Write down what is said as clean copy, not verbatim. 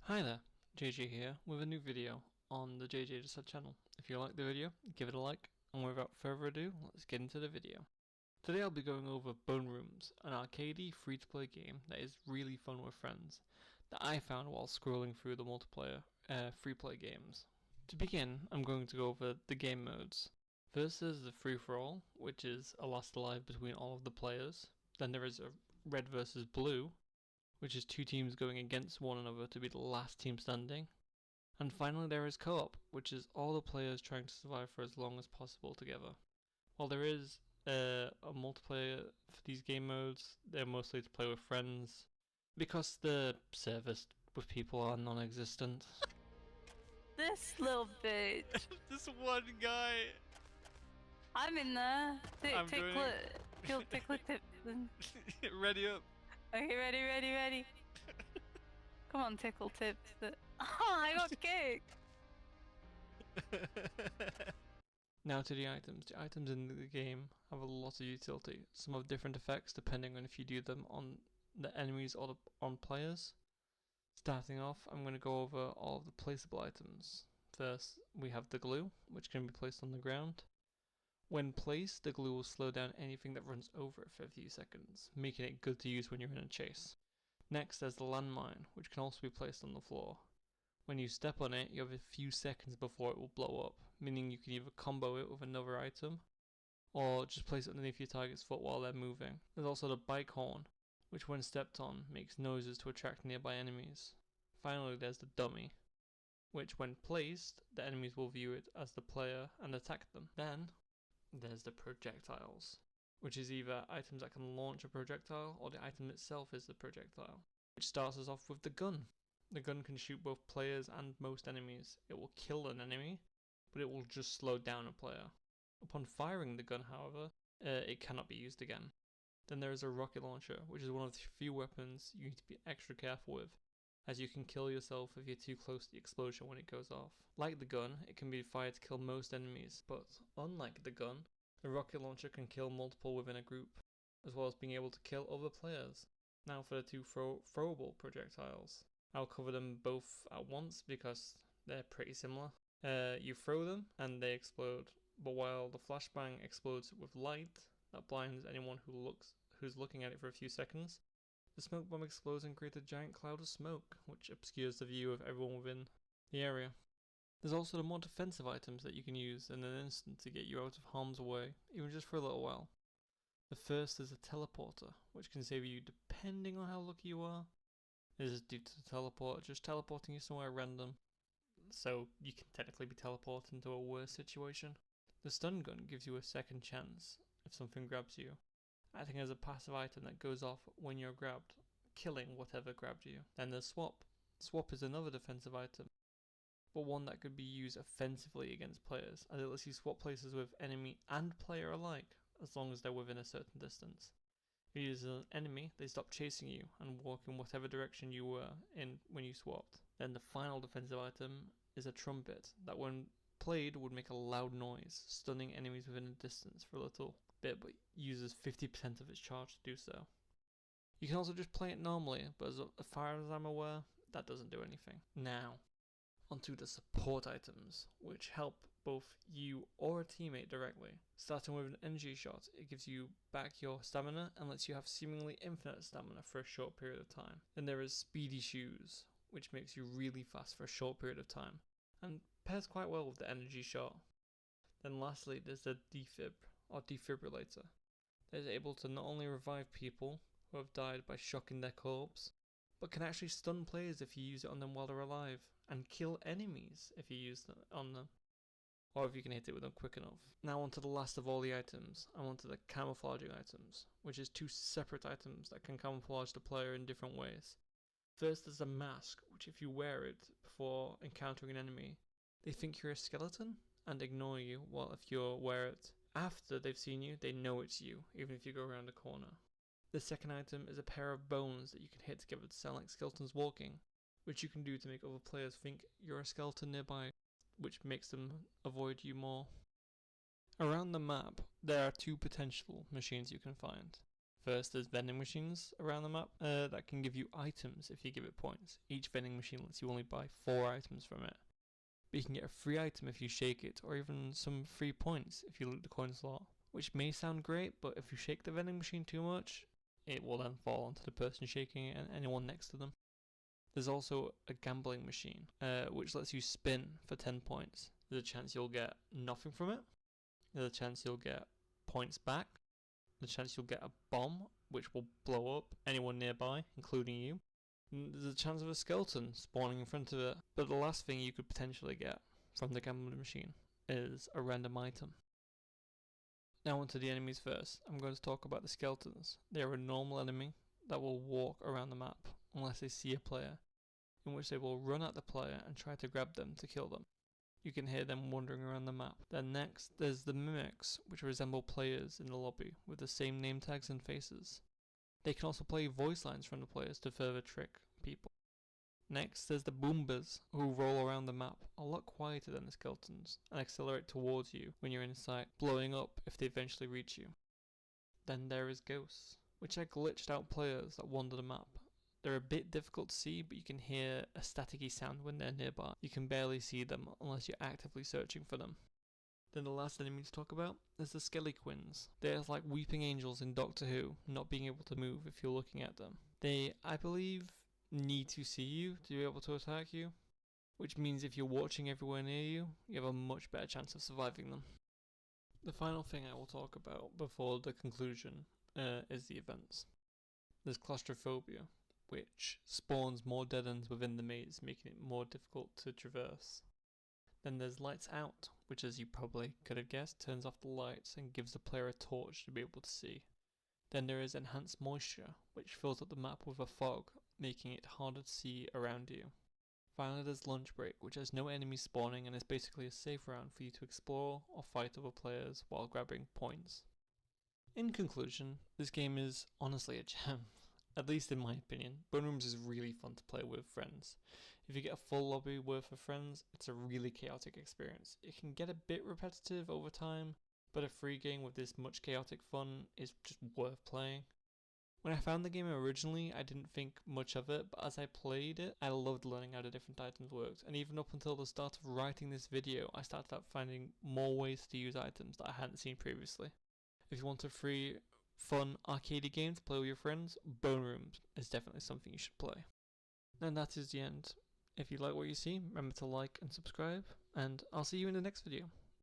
Hi there, JJ here with a new video on the JJ Decide channel. If you like the video, give it a like, and without further ado, let's get into the video. Today I'll be going over BoneRooms, an arcadey free-to-play game that is really fun with friends, that I found while scrolling through the multiplayer free-play games. To begin, I'm going to go over the game modes. First is the free-for-all, which is a last alive between all of the players. Then there is a red versus blue, which is two teams going against one another to be the last team standing. And finally there is co-op, which is all the players trying to survive for as long as possible together. While there is a multiplayer for these game modes, they're mostly to play with friends, because the servers with people are non-existent. This little bitch. This one guy! I'm in there. I'm Tickle tip. Ready up! Okay, ready. Come on, tickle tip. Oh, I got kicked. Now to the items. The items in the game have a lot of utility. Some have different effects depending on if you do them on the enemies or on players. Starting off, I'm going to go over all of the placeable items. First, we have the glue, which can be placed on the ground. When placed, the glue will slow down anything that runs over it for a few seconds, making it good to use when you're in a chase. Next, there's the landmine, which can also be placed on the floor. When you step on it, you have a few seconds before it will blow up, meaning you can either combo it with another item, or just place it underneath your target's foot while they're moving. There's also the bike horn, which when stepped on, makes noises to attract nearby enemies. Finally, there's the dummy, which when placed, the enemies will view it as the player and attack them. Then, there's the projectiles, which is either items that can launch a projectile or the item itself is the projectile, which starts us off with the gun. The gun can shoot both players and most enemies. It will kill an enemy, but it will just slow down a player. Upon firing the gun, however, it cannot be used again. Then there is a rocket launcher, which is one of the few weapons you need to be extra careful with, as you can kill yourself if you're too close to the explosion when it goes off. Like the gun, it can be fired to kill most enemies, but unlike the gun, the rocket launcher can kill multiple within a group, as well as being able to kill other players. Now for the two throwable projectiles. I'll cover them both at once because they're pretty similar. You throw them and they explode, but while the flashbang explodes with light that blinds anyone who's looking at it for a few seconds, the smoke bomb explodes and creates a giant cloud of smoke, which obscures the view of everyone within the area. There's also the more defensive items that you can use in an instant to get you out of harm's way, even just for a little while. The first is a teleporter, which can save you depending on how lucky you are. This is due to the teleport, just teleporting you somewhere random, so you can technically be teleported into a worse situation. The stun gun gives you a second chance if something grabs you, acting as a passive item that goes off when you're grabbed, killing whatever grabbed you. Then there's swap. Swap is another defensive item, but one that could be used offensively against players, as it lets you swap places with enemy and player alike, as long as they're within a certain distance. If you use an enemy, they stop chasing you and walk in whatever direction you were in when you swapped. Then the final defensive item is a trumpet, that when played would make a loud noise, stunning enemies within a distance for a little bit, but uses 50% of its charge to do so. You can also just play it normally, but as far as I'm aware, that doesn't do anything. Now, onto the support items, which help both you or a teammate directly. Starting with an energy shot, it gives you back your stamina and lets you have seemingly infinite stamina for a short period of time. Then there is speedy shoes, which makes you really fast for a short period of time, and pairs quite well with the energy shot. Then lastly, there's the defibrillator. That is able to not only revive people who have died by shocking their corpse, but can actually stun players if you use it on them while they're alive, and kill enemies if you use it on them, or if you can hit it with them quick enough. Now onto the last of all the items, I'm onto the camouflaging items, which is two separate items that can camouflage the player in different ways. First is a mask, which if you wear it before encountering an enemy, they think you're a skeleton and ignore you, while if you wear it after they've seen you, they know it's you, even if you go around a corner. The second item is a pair of bones that you can hit together to sound like skeletons walking, which you can do to make other players think you're a skeleton nearby, which makes them avoid you more. Around the map, there are two potential machines you can find. First, there's vending machines around the map that can give you items if you give it points. Each vending machine lets you only buy 4 items from it. But you can get a free item if you shake it, or even some free points if you loot the coin slot. Which may sound great, but if you shake the vending machine too much, it will then fall onto the person shaking it and anyone next to them. There's also a gambling machine, which lets you spin for 10 points. There's a chance you'll get nothing from it. There's a chance you'll get points back. There's a chance you'll get a bomb, which will blow up anyone nearby, including you. And there's a chance of a skeleton spawning in front of it. But the last thing you could potentially get from the gambling machine is a random item. Now onto the enemies first. I'm going to talk about the skeletons. They are a normal enemy that will walk around the map unless they see a player, in which they will run at the player and try to grab them to kill them. You can hear them wandering around the map. Then next, there's the mimics, which resemble players in the lobby with the same name tags and faces. They can also play voice lines from the players to further trick people. Next, there's the Boombas, who roll around the map a lot quieter than the skeletons and accelerate towards you when you're in sight, blowing up if they eventually reach you. Then there is ghosts, which are glitched out players that wander the map. They're a bit difficult to see, but you can hear a staticky sound when they're nearby. You can barely see them unless you're actively searching for them. Then the last enemy to talk about is the Skellyquins. They're like weeping angels in Doctor Who, not being able to move if you're looking at them. They, I believe, need to see you to be able to attack you, which means if you're watching everywhere near you, you have a much better chance of surviving them. The final thing I will talk about before the conclusion is the events. There's claustrophobia, which spawns more dead ends within the maze, making it more difficult to traverse. Then there's lights out, which, as you probably could have guessed, turns off the lights and gives the player a torch to be able to see. Then there is enhanced moisture, which fills up the map with a fog, making it harder to see around you. Finally, there's lunch break, which has no enemies spawning and is basically a safe round for you to explore or fight other players while grabbing points. In conclusion, this game is honestly a gem. At least in my opinion. BoneRooms is really fun to play with friends. If you get a full lobby worth of friends, it's a really chaotic experience. It can get a bit repetitive over time, but a free game with this much chaotic fun is just worth playing. When I found the game originally, I didn't think much of it, but as I played it, I loved learning how the different items worked, and even up until the start of writing this video, I started out finding more ways to use items that I hadn't seen previously. If you want a free, fun arcade game to play with your friends, BoneRooms is definitely something you should play. And that is the end. If you like what you see, remember to like and subscribe, and I'll see you in the next video.